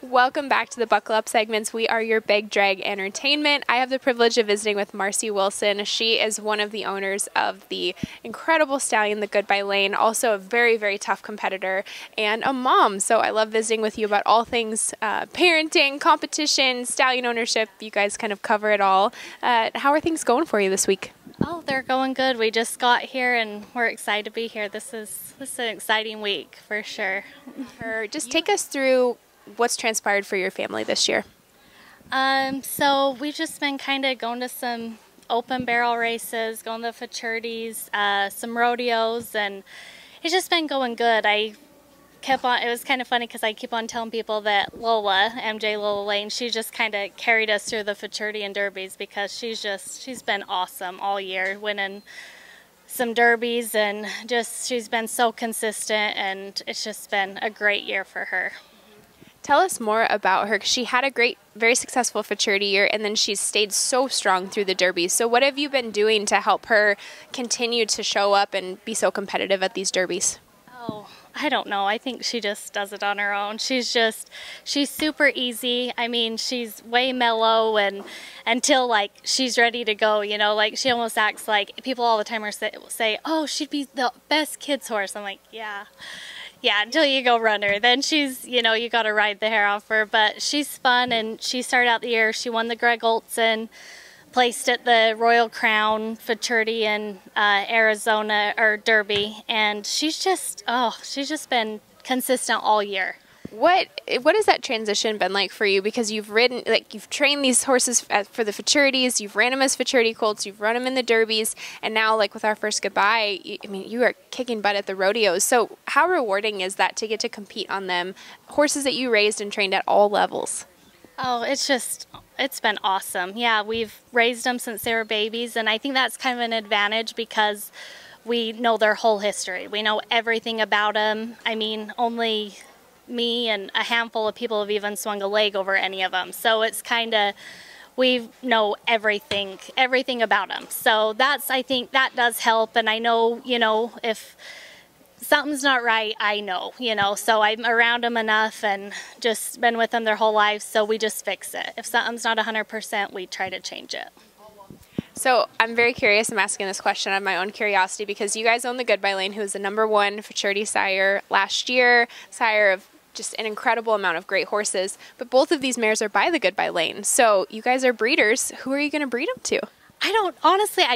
Welcome back to the Buckle Up segments. We are your big drag entertainment. I have the privilege of visiting with Marcie Wilson. She is one of the owners of the incredible stallion, the Goodbye Lane, also a very, very tough competitor and a mom. So I love visiting with you about all things parenting, competition, stallion ownership. You guys kind of cover it all. How are things going for you this week? Oh, they're going good. We just got here and we're excited to be here. This is an exciting week for sure. Just take us through what's transpired for your family this year. So we've just been kind of going to some open barrel races, going to futurities, some rodeos, and it's just been going good. It was kind of funny because I keep on telling people that Lola, MJ Lola Lane, she just kind of carried us through the futurity and derbies because she's been awesome all year, winning some derbies, and she's been so consistent, and it's just been a great year for her. Tell us more about her. She had a great, very successful futurity year, and then she's stayed so strong through the derbies. So what have you been doing to help her continue to show up and be so competitive at these derbies? Oh, I don't know. I think she just does it on her own. She's super easy. I mean, she's way mellow and until she's ready to go, she almost acts like people all the time say, oh, she'd be the best kid's horse. I'm like, yeah, until you go run her. Then she's, you got to ride the hair off her. But she's fun, and she started out the year. She won the Greg Olson, placed at the Royal Crown Futurity in Arizona, or Derby. And she's just been consistent all year. What has that transition been like for you? Because you've ridden, you've trained these horses for the futurities, you've ran them as futurity colts, you've run them in the derbies, and now, with our first Goodbye, you are kicking butt at the rodeos. So how rewarding is that to get to compete on them, horses that you raised and trained at all levels? Oh, it's been awesome. Yeah, we've raised them since they were babies, and I think that's kind of an advantage because we know their whole history. We know everything about them. I mean, only me and a handful of people have even swung a leg over any of them. So it's we know everything about them. So I think that does help. And I know, if something's not right, I know, so I'm around them enough and just been with them their whole lives. So we just fix it. If something's not 100%, we try to change it. So I'm very curious. I'm asking this question out of my own curiosity because you guys own the Goodbye Lane, who is the #1 futurity sire last year, sire of just an incredible amount of great horses. But both of these mares are by the Goodbye Lane. So you guys are breeders. Who are you going to breed them to? I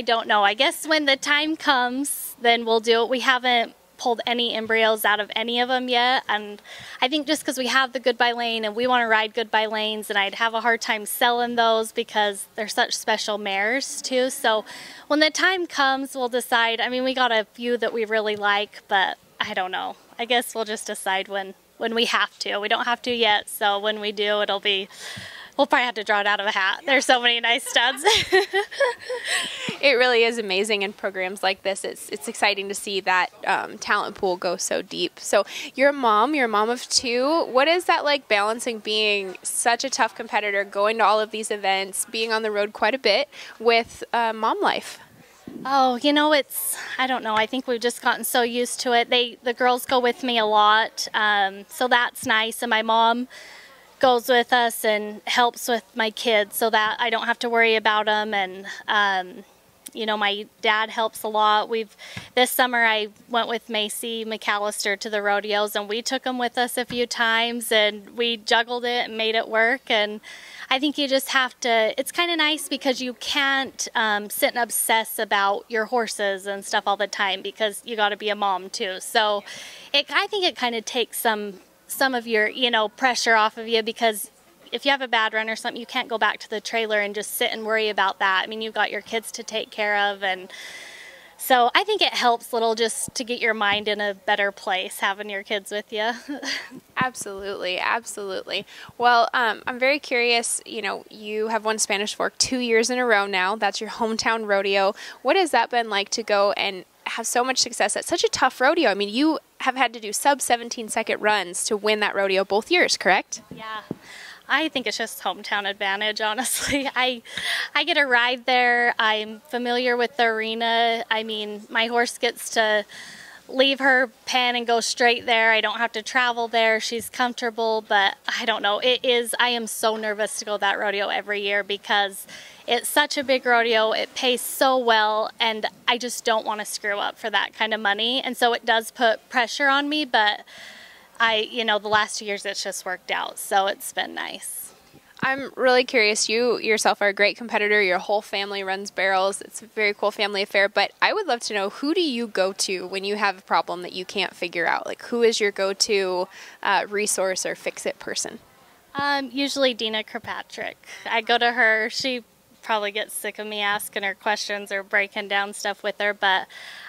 don't know. I guess when the time comes, then we'll do it. We haven't pulled any embryos out of any of them yet, and I think just because we have the Goodbye Lane and we want to ride Goodbye Lanes, and I'd have a hard time selling those because they're such special mares too. So when the time comes, we'll decide. I mean, we got a few that we really like, but I don't know. I guess we'll just decide when we have to. We don't have to yet, so when we do, we'll probably have to draw it out of a hat. There's so many nice studs. It really is amazing in programs like this. It's exciting to see that talent pool go so deep. So you're a mom of 2. What is that like, balancing being such a tough competitor, going to all of these events, being on the road quite a bit with mom life? Oh, I don't know. I think we've just gotten so used to it. The girls go with me a lot, so that's nice. And my mom goes with us and helps with my kids so that I don't have to worry about them. And, my dad helps a lot. This summer I went with Macy McAllister to the rodeos, and we took them with us a few times, and we juggled it and made it work. And I think you just have to, it's kind of nice because you can't sit and obsess about your horses and stuff all the time because you got to be a mom too. So I think it kind of takes some of your, pressure off of you, because if you have a bad run or something, you can't go back to the trailer and just sit and worry about that. I mean, you've got your kids to take care of, and so I think it helps little just to get your mind in a better place, having your kids with you. Absolutely, absolutely. Well, I'm very curious, you have won Spanish Fork 2 years in a row now. That's your hometown rodeo. What has that been like to go and have so much success at such a tough rodeo? I mean, you have had to do sub 17-second runs to win that rodeo both years, correct? Yeah. I think it's just hometown advantage, honestly. I get a ride there. I'm familiar with the arena. I mean, my horse gets to leave her pen and go straight there. I don't have to travel there. She's comfortable, but I don't know. I am so nervous to go that rodeo every year because it's such a big rodeo. It pays so well, and I just don't want to screw up for that kind of money. And so it does put pressure on me, but the last 2 years it's just worked out. So it's been nice. I'm really curious. You yourself are a great competitor. Your whole family runs barrels. It's a very cool family affair. But I would love to know, who do you go to when you have a problem that you can't figure out? Like, who is your go-to resource or fix-it person? Usually Dina Kirkpatrick. I go to her. She probably gets sick of me asking her questions or breaking down stuff with her, but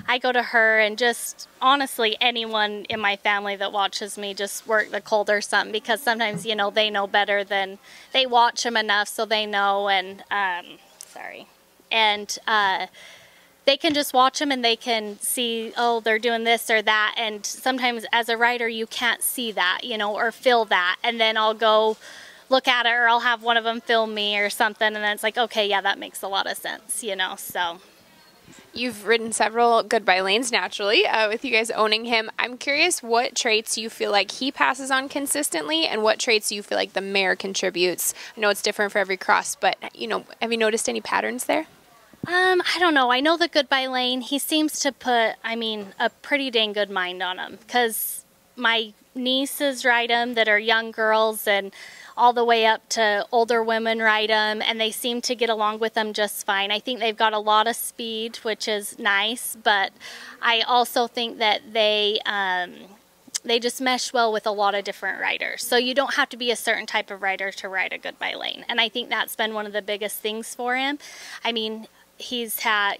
I go to her, and just honestly anyone in my family that watches me just work the colt or something, because sometimes they know better than they watch them enough, so they know. And they can just watch them and they can see, oh, they're doing this or that, and sometimes as a rider you can't see that, or feel that, and then I'll go look at it, or I'll have one of them film me or something, and then it's like, okay, yeah, that makes a lot of sense, so. You've ridden several Goodbye Lanes naturally with you guys owning him. I'm curious what traits you feel like he passes on consistently, and what traits you feel like the mare contributes. I know it's different for every cross, but have you noticed any patterns there? I don't know. I know the Goodbye Lane, he seems to put, a pretty dang good mind on him, because my nieces ride him that are young girls, and all the way up to older women ride them, and they seem to get along with them just fine. I think they've got a lot of speed, which is nice, but I also think that they just mesh well with a lot of different riders. So you don't have to be a certain type of rider to ride a Goodbye Lane, and I think that's been one of the biggest things for him. He's had,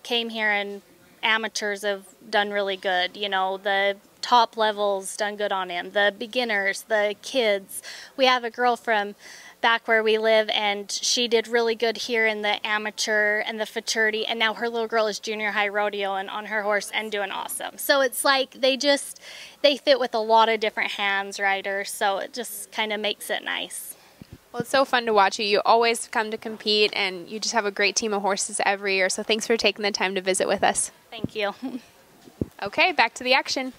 came here, and amateurs have done really good. The top levels done good on him. The beginners, the kids. We have a girl from back where we live, and she did really good here in the amateur and the futurity, and now her little girl is junior high rodeo and on her horse and doing awesome. So it's like they fit with a lot of different hands riders, so it just kind of makes it nice. Well, it's so fun to watch you. You always come to compete, and you just have a great team of horses every year, so thanks for taking the time to visit with us. Thank you. Okay, back to the action.